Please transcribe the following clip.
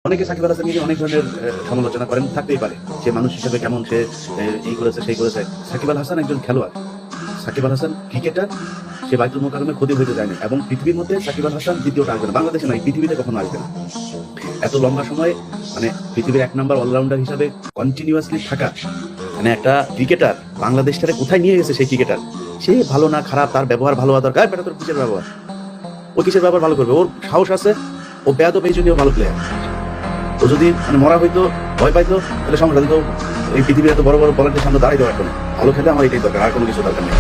অনেকে সাকিব আল হাসানকে অনেক ধরনের সমালোচনা করেন, থাকতেই পারে। সে মানুষ হিসেবে কেমন, সে এই করেছে সেই করেছে। সাকিব আল হাসান একজন খেলোয়াড়, সাকিব আল হাসান ক্রিকেটার। সে বাইতুল মোকাররমে ক্ষতি হইতে যায় না, এবং পৃথিবীর মধ্যে সাকিব আল হাসান দ্বিতীয়টা আসবে না, বাংলাদেশে নয়, পৃথিবীতে কখনো আসবে না। এত লম্বা সময় মানে পৃথিবীর 1 নাম্বার অলরাউন্ডার হিসাবে কন্টিনিউয়াসলি থাকা, মানে একটা ক্রিকেটার বাংলাদেশটারে কোথায় নিয়ে গেছে সেই ক্রিকেটার। সে ভালো না খারাপ, তার ব্যবহার ভালো হওয়া দরকার। বেটা তোর কিসের ব্যবহার, ও কিসের ব্যবহার ভালো করবে? ওর সাহস আছে, ও বেয়াদব, এই জন্যই ভালো প্লেয়ার। ও যদি মানে মরা হইতো, ভয় পাইতো, তাহলে সমস্যা দিত। এই পৃথিবীর এত বড় বড় বলারদের সামনে দাঁড়াই দেওয়া এখন ভালো খেলে আমার এটাই দরকার, আর কোনো কিছু দরকার নেই।